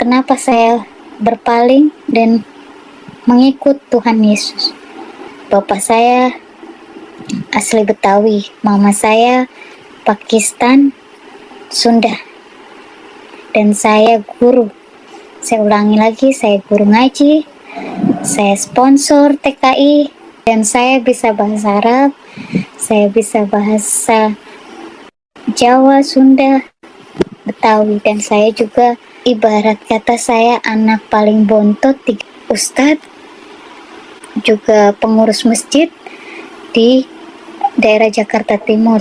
kenapa saya berpaling dan mengikut Tuhan Yesus. Bapak saya asli Betawi, mama saya Pakistan, Sunda, dan saya guru. Saya ulangi lagi, saya guru ngaji, saya sponsor TKI, dan saya bisa bahasa Arab, saya bisa bahasa Jawa, Sunda, Betawi, dan saya juga ibarat kata saya anak paling bontot di Ustadz, juga pengurus masjid di daerah Jakarta Timur.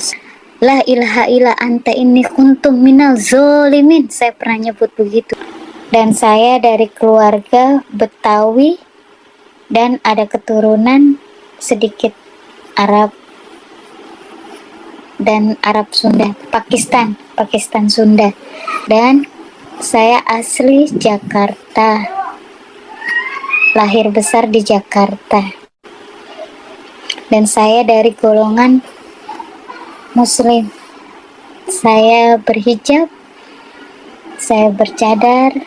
La ilaha illa anta inni kuntum minal zolimin, saya pernah nyebut begitu. Dan saya dari keluarga Betawi dan ada keturunan sedikit Arab dan Arab Sunda, Pakistan Sunda. Dan saya asli Jakarta, lahir besar di Jakarta, dan saya dari golongan Muslim. Saya berhijab, saya bercadar,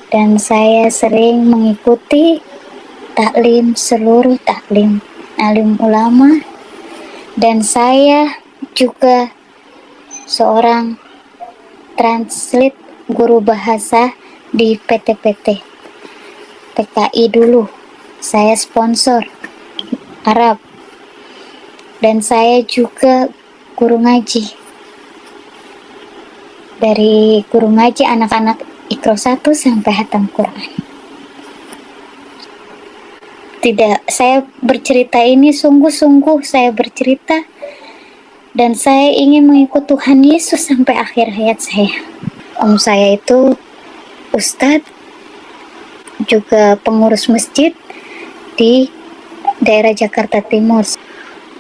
dan saya sering mengikuti taklim, seluruh taklim alim ulama, dan saya juga seorang translate guru bahasa di PT-PT TKI dulu. Saya sponsor Arab, dan saya juga guru ngaji. Dari guru ngaji anak-anak Iqra 1 sampai hatam Quran. Tidak, saya bercerita ini sungguh-sungguh saya bercerita, dan saya ingin mengikut Tuhan Yesus sampai akhir hayat saya. Om saya itu Ustadz, juga pengurus masjid di daerah Jakarta Timur.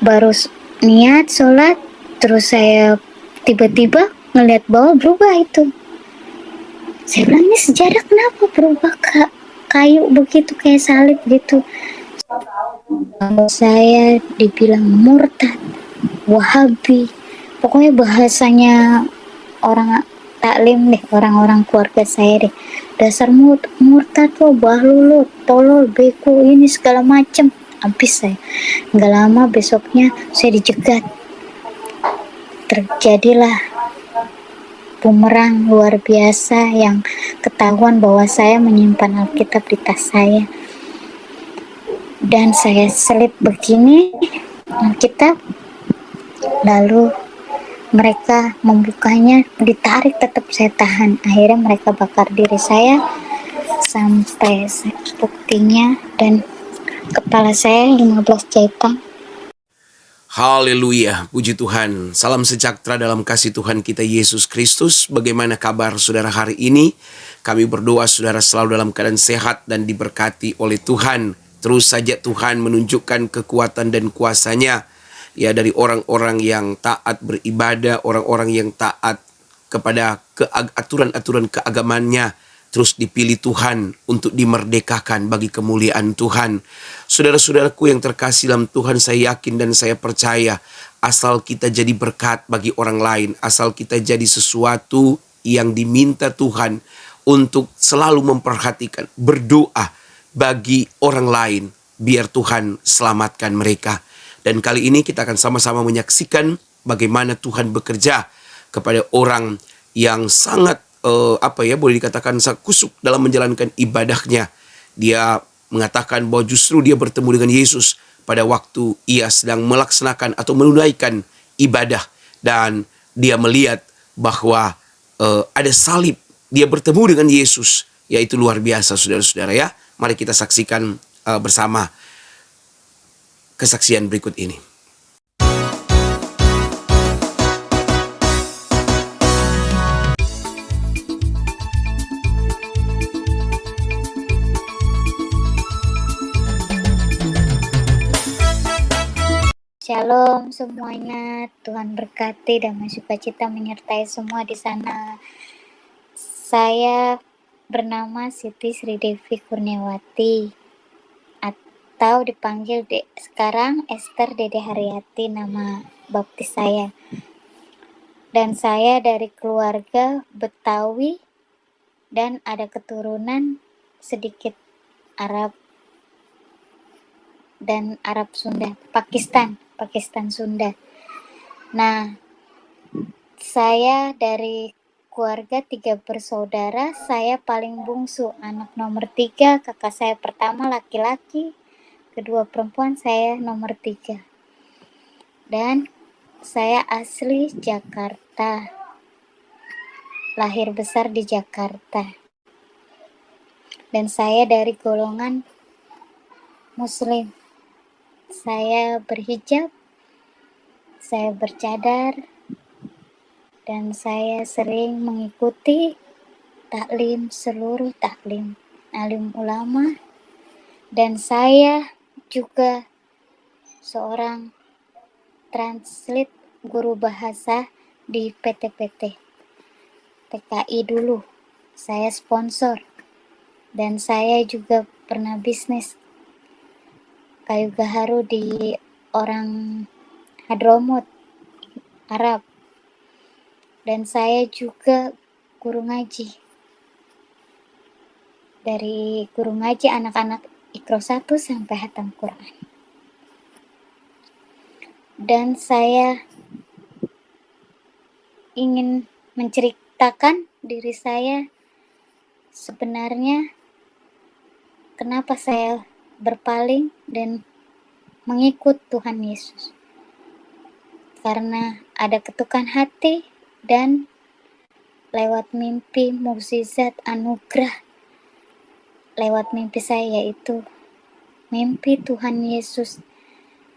Baru niat sholat, terus saya tiba-tiba ngeliat bawah berubah itu. Saya bilang, ini sejarah kenapa berubah kayu begitu, kayak salib gitu. Saya dibilang murtad, Wahabi, pokoknya bahasanya orang taklim deh, orang-orang keluarga saya deh. Dasar murtad lo, bahlul lo, tolol, beko, ini segala macem. Habis saya. Nggak lama besoknya saya dijegat. Terjadilah bumerang luar biasa yang ketahuan bahwa saya menyimpan Alkitab di tas saya. Dan saya selip begini Alkitab, lalu mereka membukanya, ditarik, tetap saya tahan. Akhirnya mereka bakar diri saya sampai buktinya, dan kepala saya 15 jahitan. Haleluya, puji Tuhan. Salam sejahtera dalam kasih Tuhan kita Yesus Kristus. Bagaimana kabar saudara hari ini? Kami berdoa saudara selalu dalam keadaan sehat dan diberkati oleh Tuhan. Terus saja Tuhan menunjukkan kekuatan dan kuasa-Nya, ya, dari orang-orang yang taat beribadah, orang-orang yang taat kepada aturan-aturan keagamannya, terus dipilih Tuhan untuk dimerdekakan bagi kemuliaan Tuhan. Saudara-saudaraku yang terkasih dalam Tuhan, saya yakin dan saya percaya, asal kita jadi berkat bagi orang lain, asal kita jadi sesuatu yang diminta Tuhan untuk selalu memperhatikan, berdoa bagi orang lain, biar Tuhan selamatkan mereka. Dan kali ini kita akan sama-sama menyaksikan bagaimana Tuhan bekerja kepada orang yang sangat boleh dikatakan sangat kusuk dalam menjalankan ibadahnya. Dia mengatakan bahwa justru dia bertemu dengan Yesus pada waktu ia sedang melaksanakan atau menunaikan ibadah, dan dia melihat bahwa ada salib. Dia bertemu dengan Yesus, yaitu luar biasa saudara-saudara ya. Mari kita saksikan bersama kesaksian berikut ini. Shalom semuanya, Tuhan berkati dan sukacita menyertai semua di sana. Saya bernama Siti Sri Devi Kurniawati, atau dipanggil sekarang Esther Dede Haryati, nama baptis saya. Dan saya dari keluarga Betawi dan ada keturunan sedikit Arab dan Arab Sunda, Pakistan Sunda. Nah, saya dari keluarga 3 bersaudara, saya paling bungsu, anak nomor 3, kakak saya pertama laki-laki, kedua perempuan, saya nomor 3. Dan saya asli Jakarta, lahir besar di Jakarta. Dan saya dari golongan Muslim. Saya berhijab, saya bercadar, dan saya sering mengikuti taklim, seluruh taklim alim ulama, dan saya juga seorang translate guru bahasa di PT-PT TKI dulu. Saya sponsor, dan saya juga pernah bisnis kayu gaharu di orang Hadramut, Arab. Dan saya juga guru ngaji. Dari guru ngaji anak-anak Iqra 1 sampai hatam Quran. Dan saya ingin menceritakan diri saya sebenarnya kenapa saya berpaling dan mengikut Tuhan Yesus. Karena ada ketukan hati dan lewat mimpi mukjizat anugerah lewat mimpi saya, yaitu mimpi Tuhan Yesus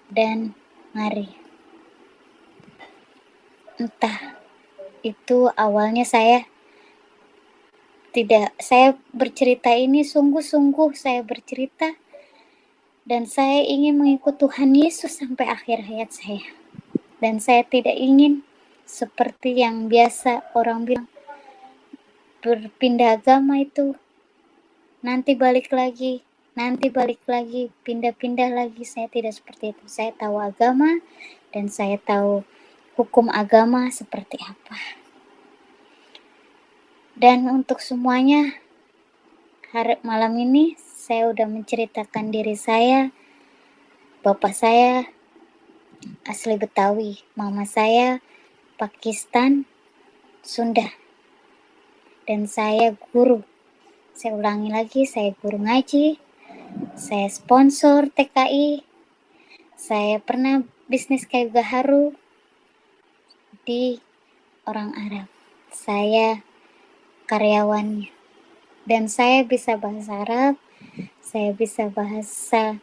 dan Mari. Entah itu awalnya saya bercerita ini sungguh-sungguh saya bercerita, dan saya ingin mengikut Tuhan Yesus sampai akhir hayat saya. Dan saya tidak ingin seperti yang biasa orang bilang, berpindah agama itu nanti balik lagi, pindah-pindah lagi. Saya tidak seperti itu. Saya tahu agama dan saya tahu hukum agama seperti apa. Dan untuk semuanya, malam ini saya udah menceritakan diri saya. Bapak saya asli Betawi, mama saya Pakistan Sunda, dan saya guru. Saya ulangi lagi, saya guru ngaji, saya sponsor TKI, saya pernah bisnis kayu gaharu di orang Arab. Saya karyawannya. Dan saya bisa bahasa Arab, saya bisa bahasa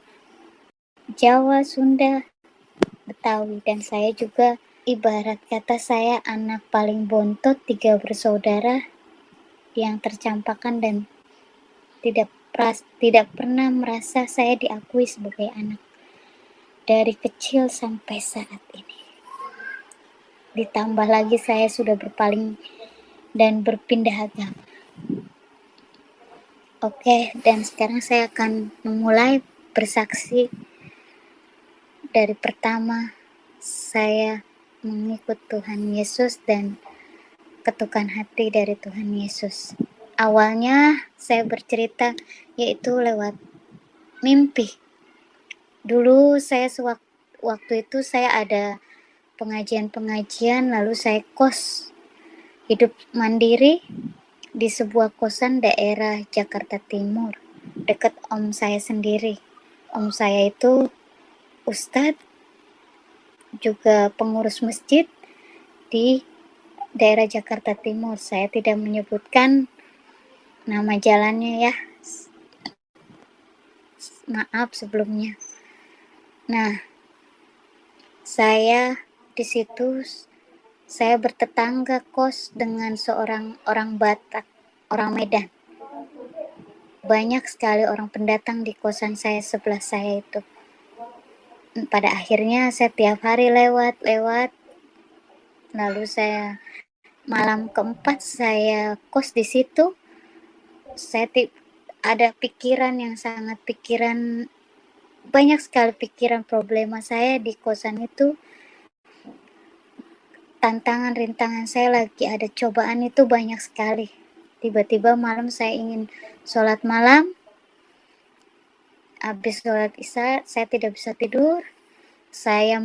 Jawa, Sunda, Betawi, dan saya juga ibarat kata saya anak paling bontot 3 bersaudara yang tercampakkan dan tidak pernah merasa saya diakui sebagai anak dari kecil sampai saat ini. Ditambah lagi saya sudah berpaling dan berpindah agama. Oke, dan sekarang saya akan memulai bersaksi dari pertama saya mengikut Tuhan Yesus dan ketukan hati dari Tuhan Yesus. Awalnya saya bercerita yaitu lewat mimpi. Dulu saya waktu itu saya ada pengajian, lalu saya kos hidup mandiri di sebuah kosan daerah Jakarta Timur, dekat om saya sendiri. Om saya itu ustadz, juga pengurus masjid di daerah Jakarta Timur. Saya tidak menyebutkan nama jalannya ya, maaf sebelumnya. Nah, saya di situ saya bertetangga kos dengan seorang orang Batak, orang Medan. Banyak sekali orang pendatang di kosan saya sebelah saya itu. Pada akhirnya saya tiap hari lewat, lalu saya malam keempat saya kos di situ. Saya ada banyak sekali pikiran problema saya di kosan itu. Tantangan rintangan saya lagi ada cobaan itu banyak sekali. Tiba-tiba malam saya ingin sholat malam, habis sholat isya saya tidak bisa tidur, saya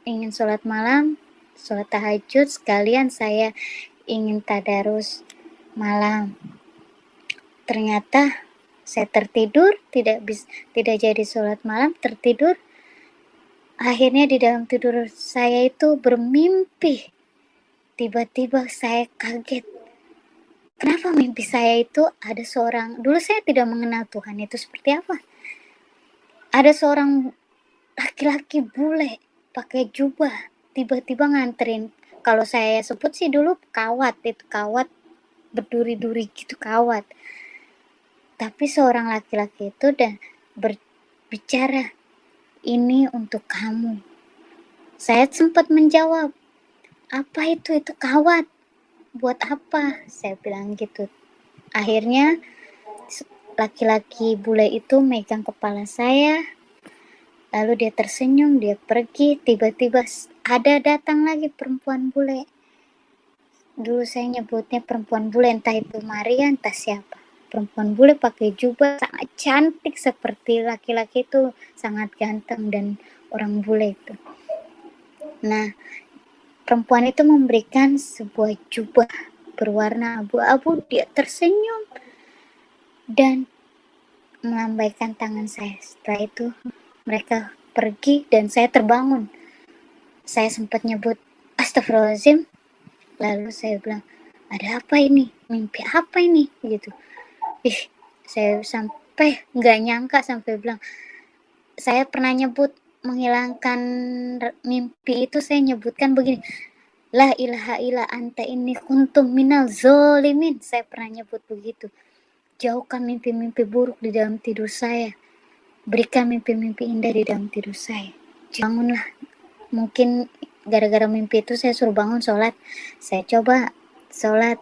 ingin sholat malam, sholat tahajud, sekalian saya ingin tadarus malam. Ternyata saya tertidur, tidak jadi sholat malam, tertidur. Akhirnya di dalam tidur saya itu bermimpi. Tiba-tiba saya kaget. Kenapa mimpi saya itu ada seorang, dulu saya tidak mengenal Tuhan itu seperti apa. Ada seorang laki-laki bule pakai jubah, tiba-tiba nganterin. Kalau saya sebut sih dulu kawat, itu kawat berduri-duri gitu, kawat. Tapi seorang laki-laki itu dan berbicara, ini untuk kamu. Saya sempat menjawab, apa itu kawat? Buat apa? Saya bilang gitu. Akhirnya laki-laki bule itu megang kepala saya, lalu dia tersenyum, dia pergi. Tiba-tiba ada datang lagi perempuan bule. Dulu saya nyebutnya perempuan bule, entah itu Maria, entah siapa. Perempuan bule pakai jubah, sangat cantik seperti laki-laki itu, sangat ganteng dan orang bule itu. Nah, perempuan itu memberikan sebuah jubah berwarna abu-abu. Dia tersenyum dan melambaikan tangan saya. Setelah itu mereka pergi dan saya terbangun. Saya sempat nyebut astagfirullahaladzim. Lalu saya bilang, ada apa ini? Mimpi apa ini? Gitu. Saya sampai nggak nyangka, sampai bilang, saya pernah nyebut menghilangkan mimpi itu, saya nyebutkan begini, la ilaha illa anta inni kuntum minal zolimin. Saya pernah nyebut begitu. Jauhkan mimpi-mimpi buruk di dalam tidur saya, berikan mimpi-mimpi indah di dalam tidur saya. Bangunlah. Mungkin gara-gara mimpi itu saya suruh bangun sholat. Saya coba sholat,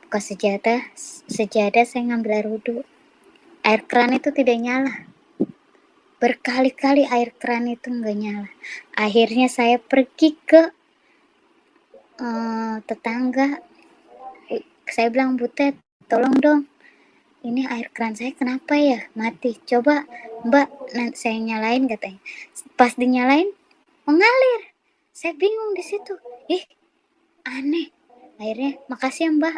buka sejadah saya ngambil air wudhu. Air keran itu tidak nyala. Berkali-kali air keran itu nggak nyala. Akhirnya saya pergi ke tetangga. Saya bilang, Butet, tolong dong, ini air keran saya kenapa ya mati, coba mbak saya nyalain, katanya. Pas dinyalain mengalir. Saya bingung di situ, aneh. Akhirnya, makasih ya mbak.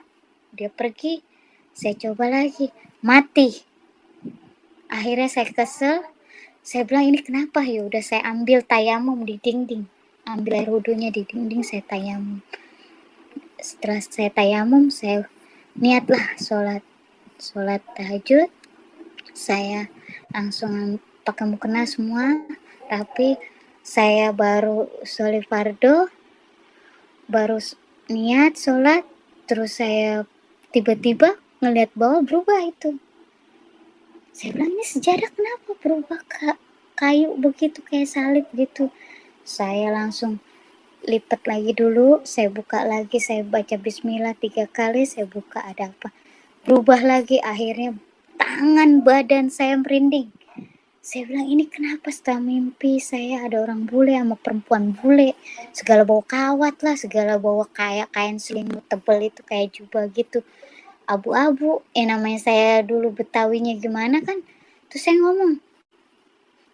Dia pergi. Saya coba lagi, mati. Akhirnya saya kesel. Saya bilang, ini kenapa? Ya udah, saya ambil tayamum di dinding. Ambil air wudhunya di dinding, saya tayamum. Setelah saya tayamum, saya niatlah sholat tahajud. Saya langsung pakai mukena semua rapi. Saya baru sholat fardu, baru niat sholat, terus saya tiba-tiba ngelihat bawah berubah itu. Saya bilang, ini sejadah kenapa berubah kayu begitu, kayak salib gitu. Saya langsung lipat lagi dulu, saya buka lagi, saya baca bismillah 3 kali, saya buka ada apa. Berubah lagi, akhirnya tangan badan saya merinding. Saya bilang, ini kenapa? Setelah mimpi saya ada orang bule sama perempuan bule, segala bawa kawat lah, segala bawa kayak kain selimut tebal itu, kayak jubah gitu, abu-abu. Namanya saya dulu Betawinya gimana kan. Terus saya ngomong,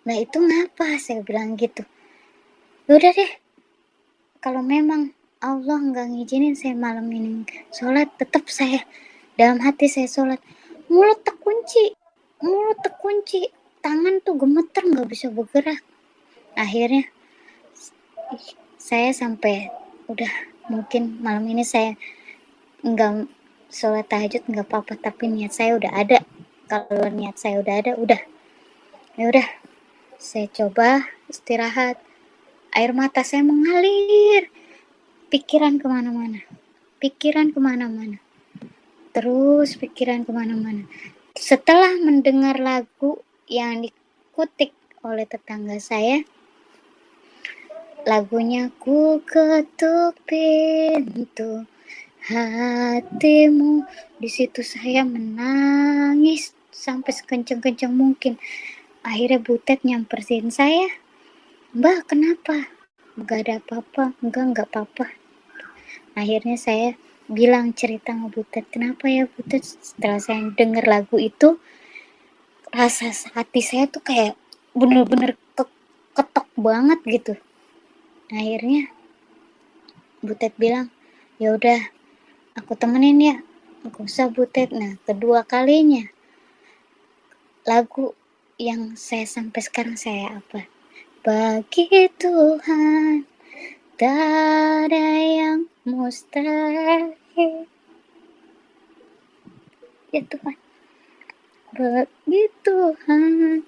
nah itu ngapa? Saya bilang gitu. Udah deh, kalau memang Allah nggak ngizinin saya malam ini sholat, tetap saya dalam hati saya sholat. Mulut terkunci, tangan tuh gemeter, nggak bisa bergerak. Akhirnya saya sampai udah, mungkin malam ini saya nggak sholat tahajud nggak apa-apa, tapi niat saya udah ada. Kalau niat saya udah ada, ya udah, saya coba istirahat. Air mata saya mengalir, pikiran kemana-mana, terus pikiran kemana-mana. Setelah mendengar lagu yang dikutik oleh tetangga saya, lagunya ku ketuk pintu hatimu. Di situ saya menangis sampai sekencang-kencang mungkin. Akhirnya Butet nyamperin saya, Mbak kenapa? Enggak ada apa-apa. Enggak apa-apa. Akhirnya saya bilang cerita sama Butet, kenapa ya Butet? Setelah saya denger lagu itu, rasa hati saya tuh kayak bener-bener ketok banget gitu. Akhirnya Butet bilang, ya udah aku temenin ya, gak usah Butet. Nah, kedua kalinya lagu yang saya sampai sekarang saya apa, bagi Tuhan tak ada yang mustahil, ya Tuhan, bagi Tuhan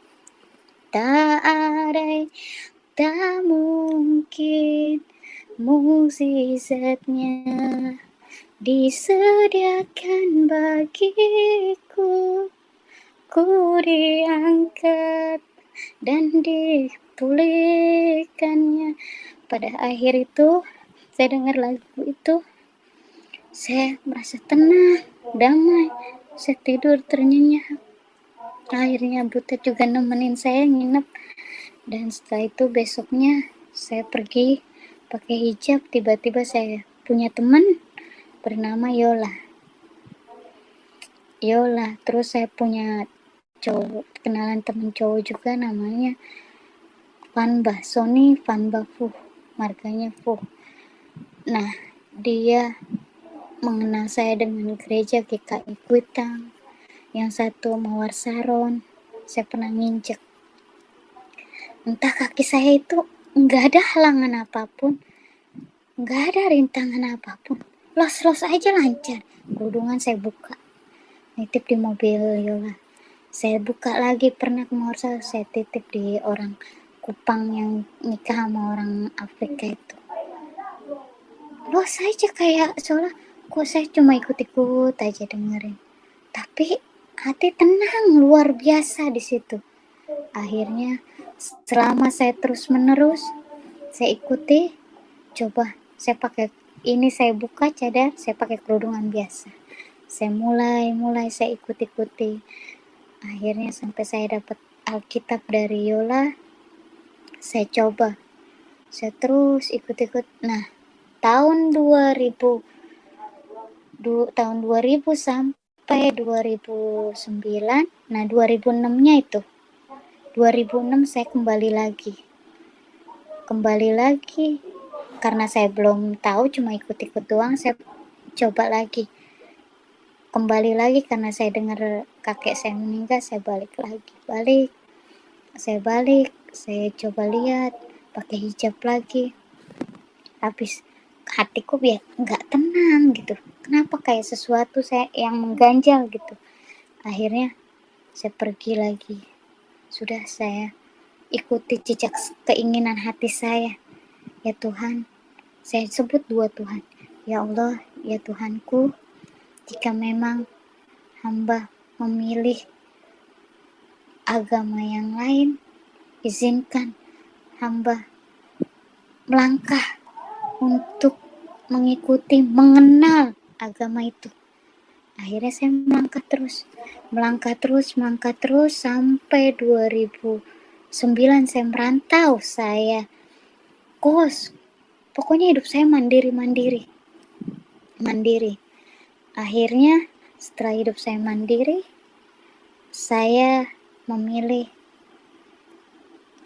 tak ada, tak mungkin mukjizatnya disediakan bagiku. Ku diangkat dan dipulihkannya. Pada akhir itu, saya dengar lagu itu, saya merasa tenang, damai, saya tidur ternyenyak. Akhirnya Butet juga nemenin saya nginep, dan setelah itu besoknya saya pergi pakai hijab. Tiba-tiba saya punya teman bernama Yola. Terus saya punya kenalan temen cowok juga namanya Vanba, Sony Vanba Fuh, marganya Fuh. Nah, dia mengenal saya dengan gereja GKI Kuitang, yang satu Mawar Saron. Saya pernah nginjek, entah kaki saya itu nggak ada halangan apapun, nggak ada rintangan apapun, los aja lancar. Kerudungan saya buka, nitip di mobil Yola. Saya buka lagi, pernah ke Morsa, saya titip di orang Kupang yang nikah sama orang Afrika itu. Loh, saya aja kayak soalnya kok saya cuma ikut-ikut aja dengerin, tapi hati tenang luar biasa di situ. Akhirnya selama saya terus menerus saya ikuti, coba saya pakai ini, saya buka cadar, saya pakai kerudungan biasa, saya mulai saya ikuti. Akhirnya sampai saya dapat Alkitab dari Yola, saya coba, saya terus ikut. Nah, tahun 2000 sampai 2009, nah 2006-nya itu, 2006 saya kembali lagi karena saya belum tahu, cuma ikut doang. Saya coba lagi, kembali lagi karena saya dengar kakek saya meninggal. Saya balik, saya coba lihat pakai hijab lagi. Habis hatiku biar nggak tenang gitu, kenapa kayak sesuatu saya yang mengganjal gitu. Akhirnya saya pergi lagi, sudah saya ikuti jejak keinginan hati saya. Ya Tuhan, saya sebut dua Tuhan, ya Allah, ya Tuhanku, jika memang hamba memilih agama yang lain, izinkan hamba melangkah untuk mengikuti, mengenal agama itu. Akhirnya saya melangkah terus sampai 2009 saya merantau, saya kos. Pokoknya hidup saya mandiri. Akhirnya setelah hidup saya mandiri, saya memilih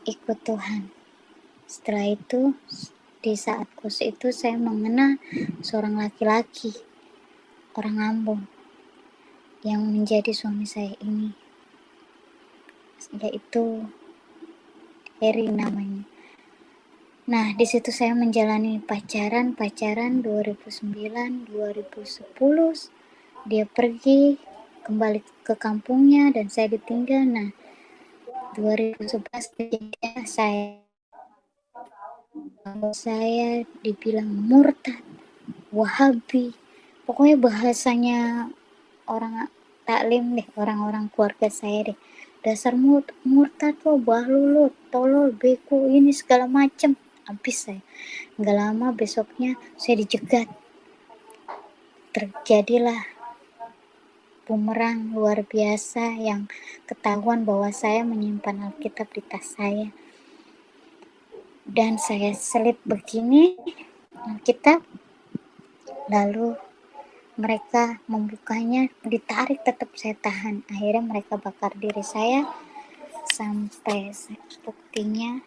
ikut Tuhan. Setelah itu, di saat kos itu saya mengenal seorang laki-laki, orang Ambon, yang menjadi suami saya ini, yaitu Heri namanya. Nah, di situ saya menjalani pacaran 2009, 2010. Dia pergi kembali ke kampungnya dan saya ditinggal. Nah, 2011 kejadian saya dibilang murtad, Wahabi. Pokoknya bahasanya orang taklim deh, orang-orang keluarga saya deh. Dasar murtad lo, bahlul lo, tolol, beku, ini segala macem. Habis saya. Nggak lama besoknya saya dijegat. Terjadilah bumerang luar biasa yang ketahuan bahwa saya menyimpan Alkitab di tas saya. Dan saya selip begini Alkitab, lalu Mereka membukanya, ditarik, tetap saya tahan. Akhirnya mereka bakar diri saya sampai buktinya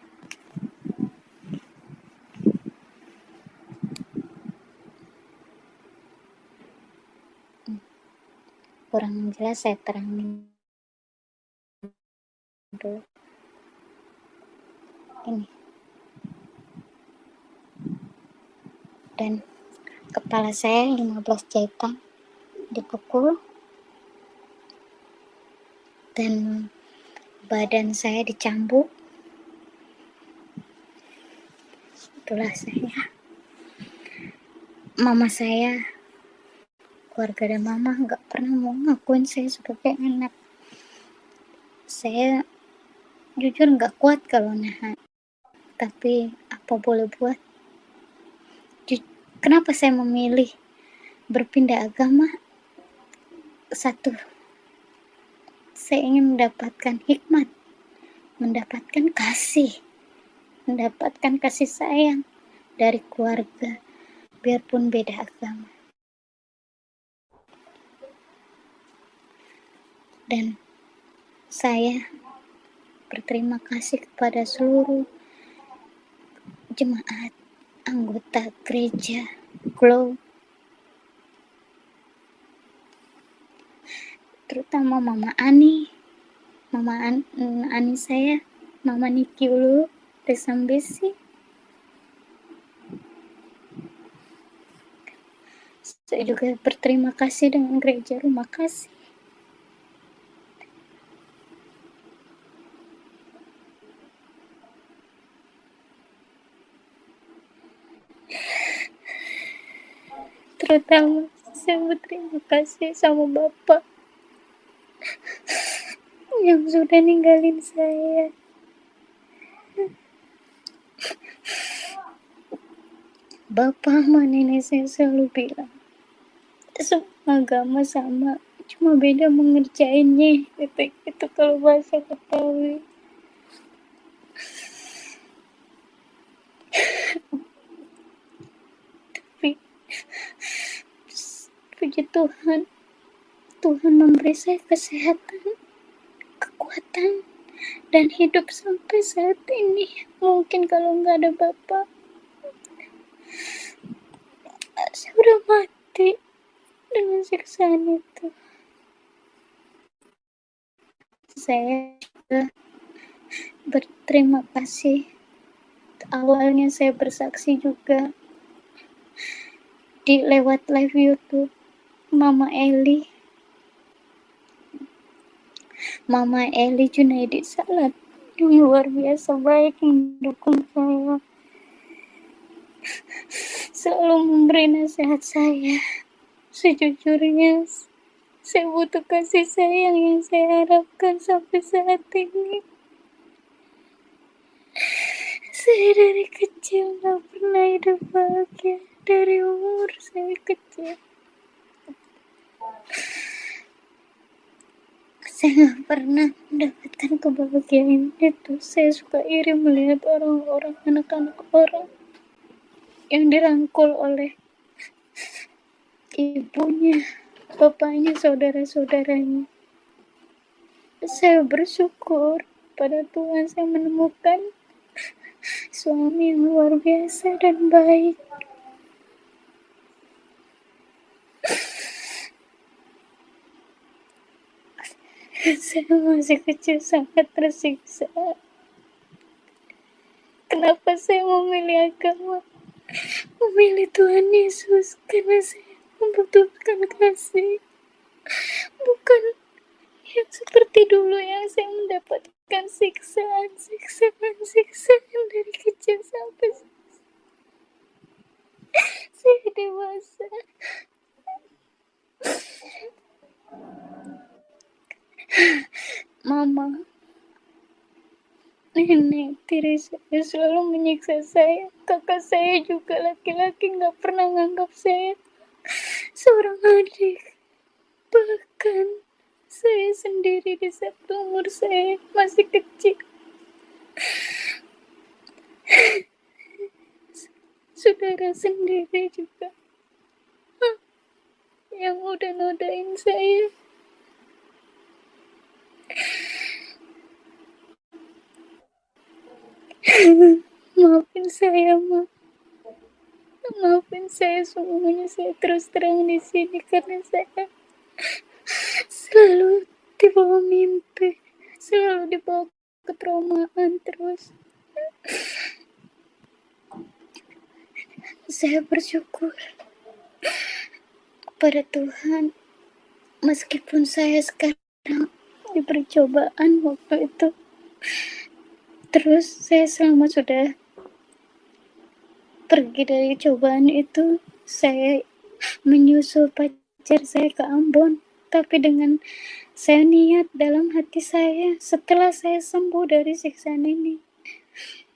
kurang jelas, saya terangin dulu. Ini, dan kepala saya 15 jahitan dipukul, dan badan saya dicambuk. Itulah saya. Mama saya, keluarga dan mama nggak pernah mau ngakuin saya sebagai anak. Saya jujur nggak kuat kalau nahan, tapi apa boleh buat. Kenapa saya memilih berpindah agama? Satu, saya ingin mendapatkan hikmat, mendapatkan kasih sayang dari keluarga, biarpun beda agama. Dan saya berterima kasih kepada seluruh jemaat, anggota gereja Glow, terutama Mama Ani, Ani saya, Mama Niki Ulu, Resambesi. Saya juga berterima kasih dengan gereja Rumah Kasih. Terutama saya berterima kasih sama Bapak yang sudah ninggalin saya. Bapak sama nenek saya selalu bilang, semua agama sama, cuma beda mengerjainnya. Itu kalau bahasa Betawi. Tapi puji Tuhan, Tuhan memberi saya kesehatan, kekuatan, dan hidup sampai saat ini. Mungkin kalau nggak ada Bapak, saya udah mati dengan siksaan itu. Saya juga berterima kasih. Awalnya saya bersaksi juga di lewat live YouTube Mama Eli Junaidi Salat, yang luar biasa baik, mendukung saya, selalu memberi nasihat saya. Sejujurnya saya butuh kasih sayang yang saya harapkan sampai saat ini. Saya dari kecil gak pernah hidup bahagia, dari umur saya kecil. Saya gak pernah mendapatkan kebahagiaan itu. Saya suka iri melihat orang-orang, anak-anak orang yang dirangkul oleh ibunya, bapaknya, saudara-saudaranya. Saya bersyukur pada Tuhan saya menemukan suami yang luar biasa dan baik. Saya masih kecil sangat tersiksa. Kenapa saya memilih agama, memilih Tuhan Yesus? Karena saya membutuhkan kasih, bukan yang seperti dulu yang saya mendapatkan siksaan dari kecil sampai saya dewasa. Mama, nenek tiri saya selalu menyiksa saya. Kakak saya juga laki-laki gak pernah nganggap saya seorang adik. Bahkan saya sendiri di saat umur saya masih kecil, saudara sendiri juga yang udah nodain saya. Maafin saya, Ma. Maafin saya semuanya. Saya terus terang di sini karena saya selalu dibawa mimpi, selalu dibawa ketraumaan terus. Saya bersyukur pada Tuhan, meskipun saya sekarang diberi cobaan waktu itu. Terus saya selama sudah pergi dari cobaan itu, saya menyusul pacar saya ke Ambon. Tapi dengan saya niat dalam hati saya, setelah saya sembuh dari siksaan ini,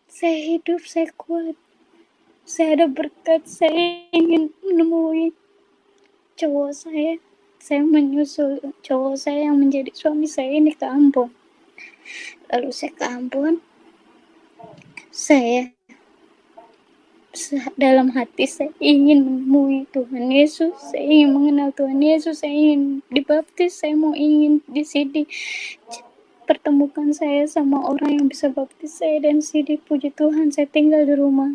saya hidup, saya kuat, saya ada berkat, saya ingin menemui cowok saya. Saya menyusul cowok saya yang menjadi suami saya ini ke Ambon. Lalu saya ke Ambon, saya dalam hati saya ingin menemui Tuhan Yesus, saya ingin mengenal Tuhan Yesus, saya ingin dibaptis, saya mau ingin di sini pertemukan saya sama orang yang bisa baptis saya. Dan sini puji Tuhan saya tinggal di rumah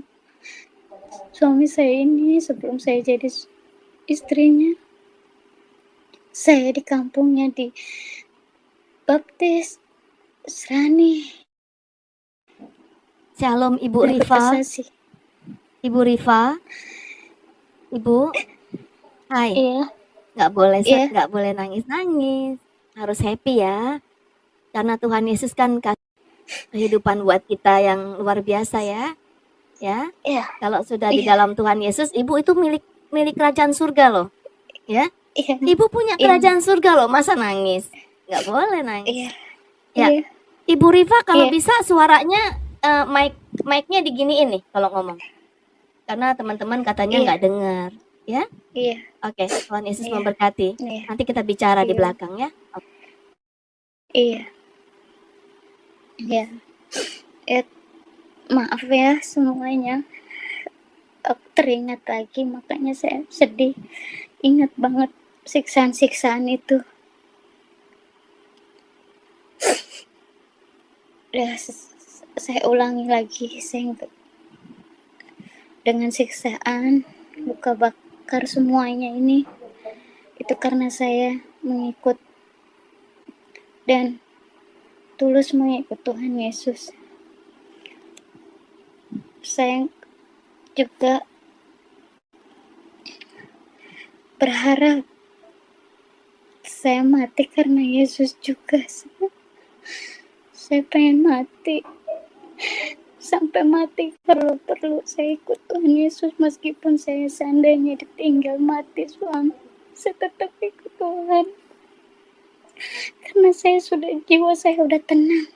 suami saya ini sebelum saya jadi istrinya. Saya di kampungnya di baptis Serani. Shalom Ibu Rifa. Ibu Rifa, Ibu, hai. Iya. Nggak boleh nangis-nangis, harus happy ya. Karena Tuhan Yesus kan kasih kehidupan buat kita yang luar biasa ya. Ya. Iya. Kalau sudah di dalam Tuhan Yesus, Ibu itu milik kerajaan surga loh. Ya. Iya. Ibu punya kerajaan surga loh, masa nangis? Nggak boleh nangis. Iya. Ya. Ibu Rifa kalau bisa suaranya mic-nya diginiin nih kalau ngomong. Karena teman-teman katanya nggak dengar, ya? Iya. Oke, Tuhan Yesus memberkati. Nanti kita bicara di belakang ya. Iya. Maaf ya semuanya. Aku teringat lagi, makanya saya sedih. Ingat banget siksaan-siksaan itu. Saya ulangi lagi, dengan siksaan, luka bakar semuanya ini, itu karena saya mengikut dan tulus mengikut Tuhan Yesus. Saya juga berharap saya mati karena Yesus juga. Saya pengen mati. Sampai mati kalau perlu saya ikut Tuhan Yesus, meskipun saya seandainya ditinggal mati suami, saya tetap ikut Tuhan karena jiwa saya sudah tenang,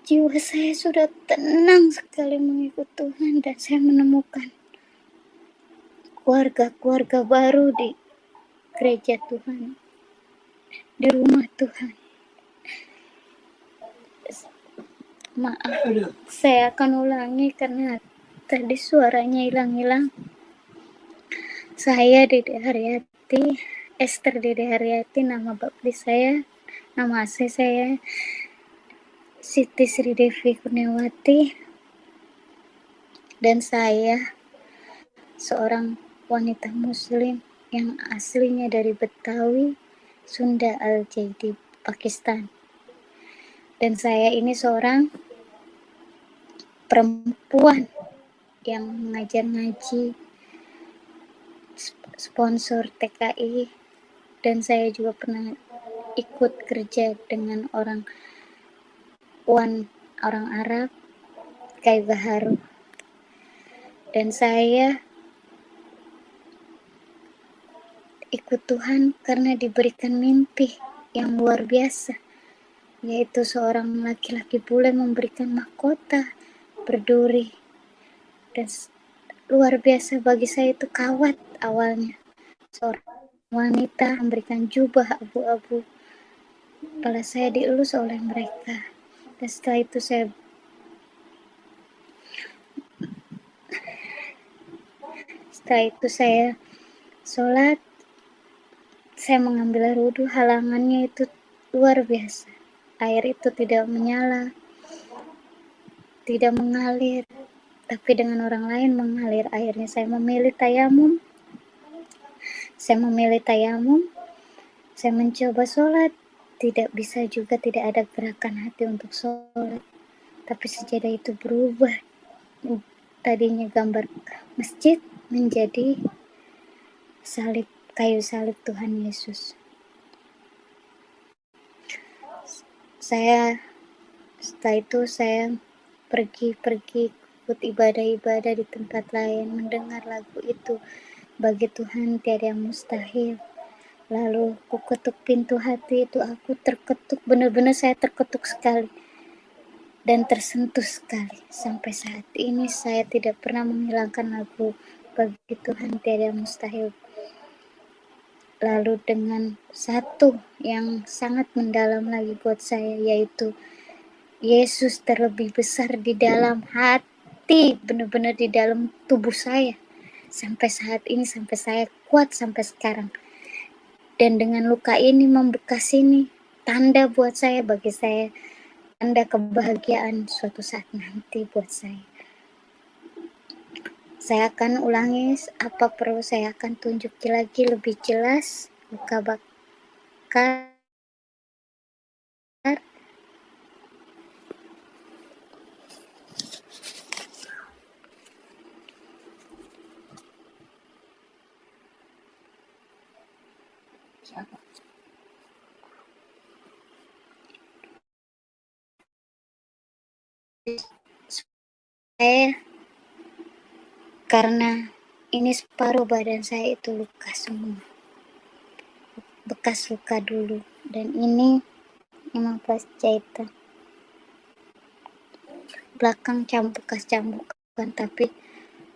jiwa saya sudah tenang sekali mengikut Tuhan. Dan saya menemukan keluarga baru di gereja Tuhan, di rumah Tuhan. Maaf, saya akan ulangi karena tadi suaranya hilang-hilang. Saya Dede Haryati, Esther Dede Haryati, nama baptis saya, nama asli saya Siti Sri Devi Kurniawati, dan saya seorang wanita muslim yang aslinya dari Betawi, Sunda Al-Jaidi, Pakistan. Dan saya ini seorang perempuan yang mengajar ngaji, sponsor TKI, dan saya juga pernah ikut kerja dengan orang Arab, Kai Baharu. Dan saya ikut Tuhan karena diberikan mimpi yang luar biasa, yaitu seorang laki-laki bule memberikan mahkota berduri, dan luar biasa bagi saya itu kawat awalnya. Seorang wanita memberikan jubah abu-abu, kepala saya dielus oleh mereka. Dan setelah itu saya sholat, saya mengambil air wudhu, halangannya itu luar biasa. Air itu tidak menyala, tidak mengalir, tapi dengan orang lain mengalir airnya. Saya memilih tayamum, saya mencoba sholat, tidak bisa juga, tidak ada gerakan hati untuk sholat. Tapi sejadah itu berubah, tadinya gambar masjid menjadi salib, kayu salib Tuhan Yesus. Setelah itu saya pergi ikut ibadah-ibadah di tempat lain, mendengar lagu itu, bagi Tuhan tiada yang mustahil. Lalu aku ketuk pintu hati itu, aku terketuk, benar-benar saya terketuk sekali dan tersentuh sekali. Sampai saat ini saya tidak pernah menghilangkan lagu bagi Tuhan tiada yang mustahil. Lalu dengan satu yang sangat mendalam lagi buat saya, yaitu Yesus terlebih besar di dalam hati, benar-benar di dalam tubuh saya. Sampai saat ini, sampai saya kuat sampai sekarang. Dan dengan luka ini, membekas ini, tanda buat saya, bagi saya, tanda kebahagiaan suatu saat nanti buat saya. Saya akan ulangi apa perlu, saya akan tunjuki lagi lebih jelas luka bakar. Karena ini separuh badan saya itu luka semua, bekas luka dulu, dan ini memang pas jahitan belakang bekas cambukan. Tapi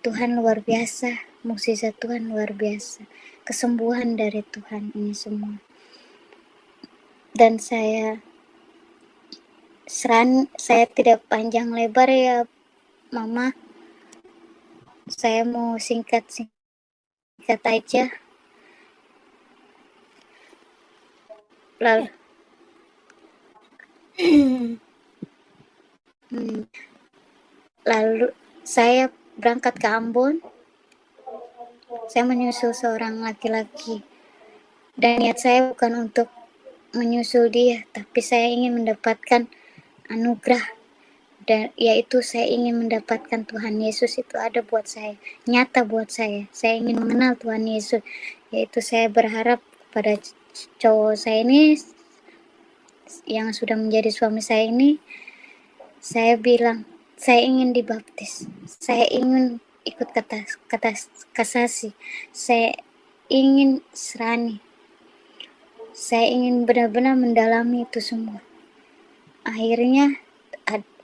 Tuhan luar biasa, mukjizat Tuhan luar biasa, kesembuhan dari Tuhan ini semua. Dan saya tidak panjang lebar ya Mama, saya mau singkat aja. Lalu saya berangkat ke Ambon. Saya menyusul seorang laki-laki, dan niat saya bukan untuk menyusul dia, tapi saya ingin mendapatkan anugerah, dan yaitu saya ingin mendapatkan Tuhan Yesus itu ada buat saya, nyata buat saya. Saya ingin mengenal Tuhan Yesus, yaitu saya berharap pada cowok saya ini yang sudah menjadi suami saya ini, saya bilang saya ingin dibaptis, saya ingin ikut kata kasasi, saya ingin serani, saya ingin benar-benar mendalami itu semua. Akhirnya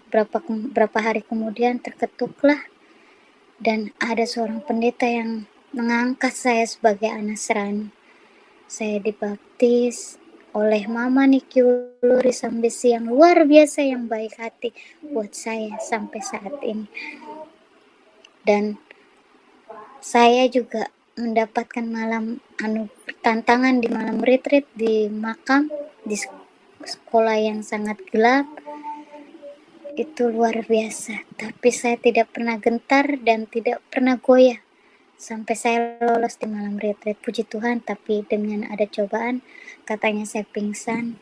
berapa hari kemudian terketuklah, dan ada seorang pendeta yang mengangkat saya sebagai anak serani. Saya dibaptis oleh Mama Niki Uluri Sambesi yang luar biasa, yang baik hati buat saya sampai saat ini. Dan saya juga mendapatkan tantangan di malam retreat di makam, di sekolah yang sangat gelap. Itu luar biasa, tapi saya tidak pernah gentar dan tidak pernah goyah sampai saya lolos di malam retreat. Puji Tuhan, tapi dengan ada cobaan, katanya saya pingsan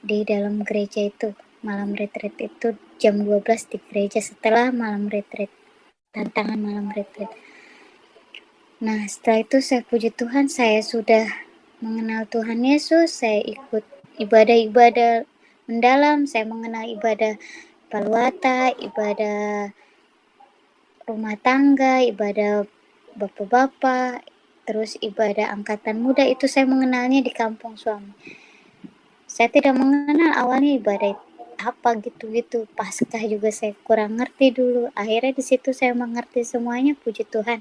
di dalam gereja itu. Malam retreat itu jam 12 di gereja setelah malam retreat, tantangan malam retreat. Nah, setelah itu saya puji Tuhan, saya sudah mengenal Tuhan Yesus. Saya ikut ibadah-ibadah mendalam, saya mengenal ibadah paluata, ibadah rumah tangga, ibadah bapak-bapak, terus ibadah angkatan muda. Itu saya mengenalnya di kampung suami. Saya tidak mengenal awalnya ibadah apa gitu-gitu. Paskah juga saya kurang ngerti dulu. Akhirnya di situ saya mengerti semuanya, puji Tuhan.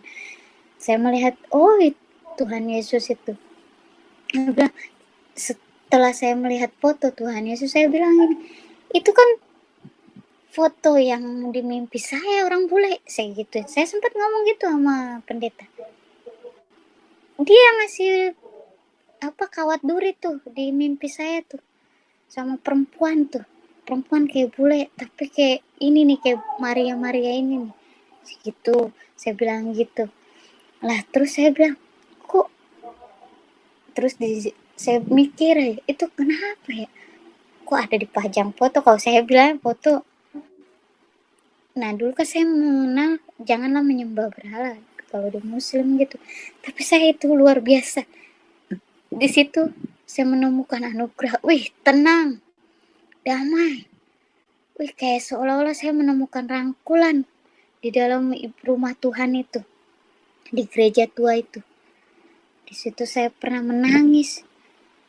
Saya melihat, oh Tuhan Yesus itu. Setelah saya melihat foto Tuhan Yesus, saya bilang ini, itu kan foto yang di mimpi saya, orang bule, saya gitu. Saya sempat ngomong gitu sama pendeta. Dia ngasih kawat duri tuh di mimpi saya tuh, sama perempuan tuh. Perempuan kayak bule, tapi kayak ini nih, kayak Maria ini nih. Gitu, saya bilang gitu. Lah terus saya bilang, kok, terus saya mikir, itu kenapa ya? Kok ada dipajang foto? Kalau saya bilang foto. Nah dulu kan saya mengenal janganlah menyembah berhala kalau di Muslim gitu. Tapi saya itu luar biasa. Di situ saya menemukan anugerah. Wih, tenang, damai. Wih, kayak seolah-olah saya menemukan rangkulan di dalam rumah Tuhan itu, di gereja tua itu. Di situ saya pernah menangis.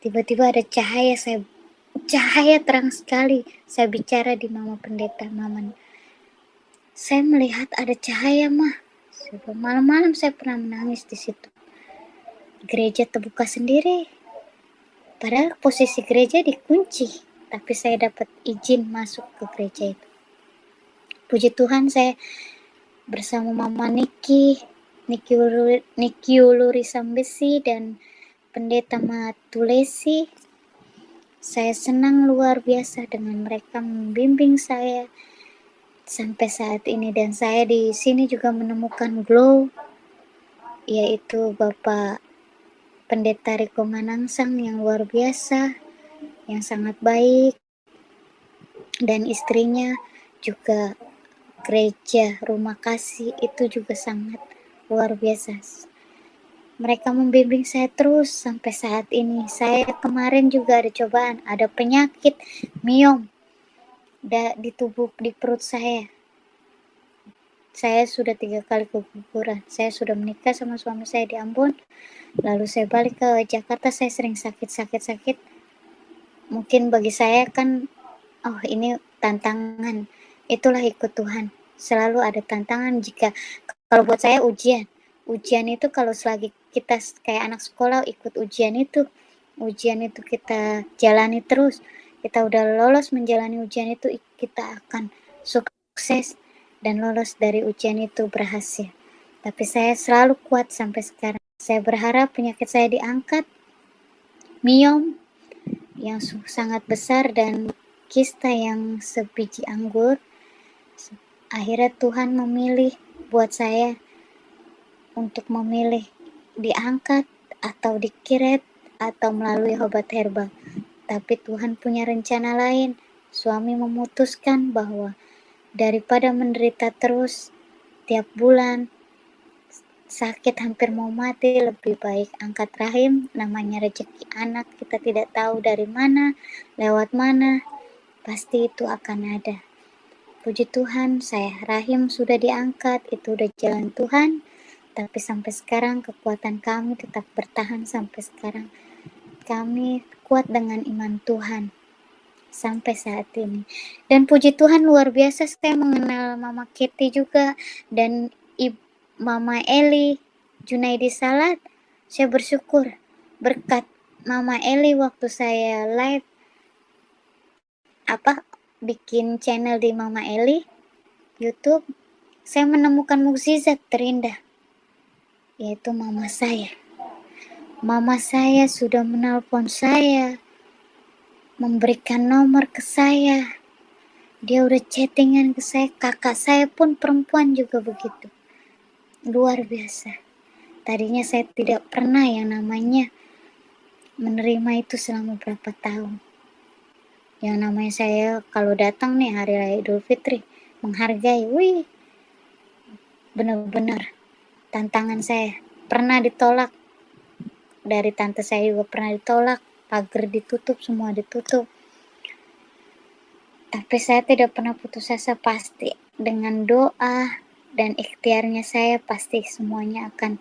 Tiba-tiba ada cahaya terang sekali. Saya bicara di mama pendeta, mama. Saya melihat ada cahaya, mah. Malam-malam saya pernah menangis di situ. Gereja terbuka sendiri. Padahal posisi gereja dikunci, tapi saya dapat izin masuk ke gereja itu. Puji Tuhan, saya bersama Mama Niki Uluri Sambesi dan Pendeta Matulesi. Saya senang luar biasa dengan mereka membimbing saya sampai saat ini, dan saya di sini juga menemukan glow, yaitu Bapak Pendeta Riko Manangsang yang luar biasa, yang sangat baik, dan istrinya juga gereja Rumah Kasih itu juga sangat luar biasa. Mereka membimbing saya terus sampai saat ini. Saya kemarin juga ada cobaan, ada penyakit miom di perut saya. Saya sudah 3 kali keguguran. Saya sudah menikah sama suami saya di Ambon. Lalu saya balik ke Jakarta, saya sering sakit. Mungkin bagi saya kan, oh ini tantangan. Itulah ikut Tuhan. Selalu ada tantangan. Kalau buat saya ujian itu kalau selagi kita kayak anak sekolah ikut ujian itu kita jalani terus. Kita udah lolos menjalani ujian itu, kita akan sukses dan lolos dari ujian itu berhasil. Tapi saya selalu kuat sampai sekarang. Saya berharap penyakit saya diangkat, miom yang sangat besar dan kista yang sebiji anggur. Akhirnya Tuhan memilih buat saya untuk memilih diangkat atau dikiret atau melalui obat herbal. Tapi Tuhan punya rencana lain. Suami memutuskan bahwa daripada menderita terus tiap bulan sakit hampir mau mati, lebih baik angkat rahim. Namanya rezeki anak, kita tidak tahu dari mana, lewat mana, pasti itu akan ada. Puji Tuhan, rahim sudah diangkat, itu udah jalan Tuhan. Tapi sampai sekarang kekuatan kami tetap bertahan sampai sekarang. Kami kuat dengan iman Tuhan sampai saat ini. Dan puji Tuhan luar biasa, saya mengenal Mama Kitty juga dan Mama Eli Junaidi Salat. Saya bersyukur berkat Mama Eli waktu saya live bikin channel di Mama Eli YouTube, saya menemukan mukjizat terindah, yaitu mama saya. Mama saya sudah menelpon saya, memberikan nomor ke saya. Dia udah chattingan ke saya. Kakak saya pun perempuan juga begitu. Luar biasa. Tadinya saya tidak pernah yang namanya menerima itu selama berapa tahun. Yang namanya saya kalau datang nih hari raya Idul Fitri, menghargai, wih, benar-benar tantangan saya. Pernah ditolak, dari tante saya juga pernah ditolak, pagar ditutup, semua ditutup. Tapi saya tidak pernah putus asa, pasti dengan doa dan ikhtiarnya saya pasti semuanya akan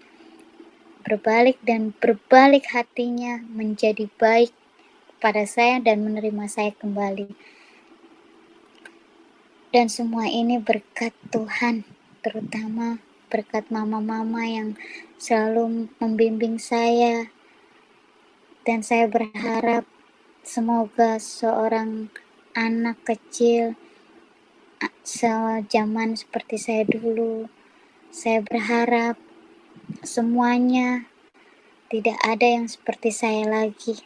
berbalik, dan berbalik hatinya menjadi baik pada saya dan menerima saya kembali. Dan semua ini berkat Tuhan, terutama berkat mama-mama yang selalu membimbing saya. Dan saya berharap semoga seorang anak kecil sejaman seperti saya dulu, saya berharap semuanya Tidak ada yang seperti saya lagi,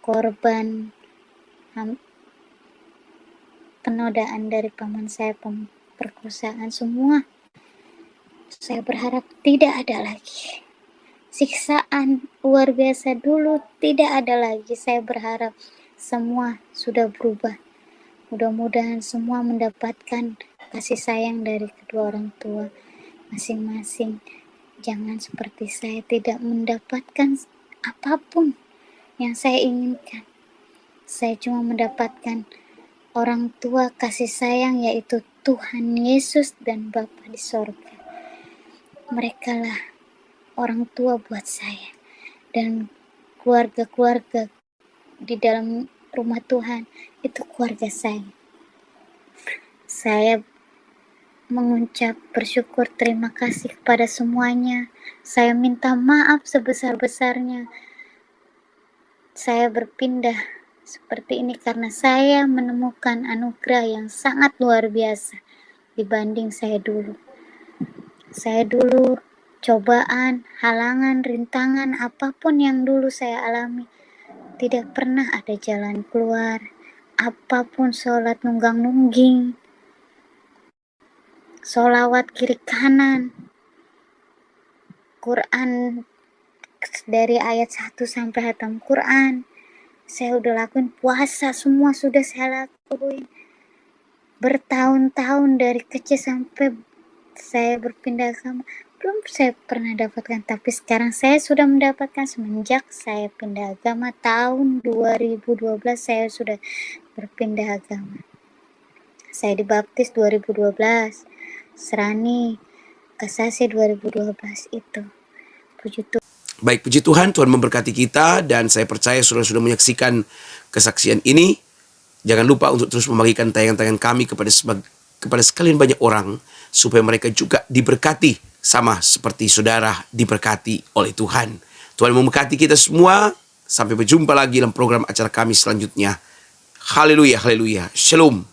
korban penodaan dari paman saya, perkosaan semua. Saya berharap tidak ada lagi. Siksaan luar biasa dulu tidak ada lagi. Saya berharap semua sudah berubah. Mudah-mudahan semua mendapatkan kasih sayang dari kedua orang tua masing-masing. Jangan seperti saya tidak mendapatkan apapun yang saya inginkan. Saya cuma mendapatkan orang tua kasih sayang, yaitu Tuhan Yesus dan Bapa di sorga. Merekalah orang tua buat saya, dan keluarga-keluarga di dalam rumah Tuhan itu keluarga saya. Saya mengucap bersyukur terima kasih kepada semuanya. Saya minta maaf sebesar-besarnya. Saya berpindah seperti ini karena saya menemukan anugerah yang sangat luar biasa dibanding saya dulu. Saya dulu cobaan, halangan, rintangan, apapun yang dulu saya alami, tidak pernah ada jalan keluar. Apapun sholat nunggang-nungging, sholawat kiri kanan, Quran dari ayat 1 sampai hatam Quran, saya udah lakuin. Puasa semua sudah saya lakuin. Bertahun-tahun dari kecil sampai saya berpindah agama, belum saya pernah dapatkan, tapi sekarang saya sudah mendapatkan semenjak saya pindah agama tahun 2012. Saya sudah berpindah agama. Saya dibaptis 2012, Serani Kasasi 2012 itu. Puji Tuhan. Baik, puji Tuhan, Tuhan memberkati kita, dan saya percaya saudara sudah menyaksikan kesaksian ini. Jangan lupa untuk terus membagikan tayangan-tayangan kami kepada sekalian banyak orang, supaya mereka juga diberkati sama seperti saudara diberkati oleh Tuhan. Tuhan memberkati kita semua. Sampai berjumpa lagi dalam program acara kami selanjutnya. Haleluya, haleluya. Shalom.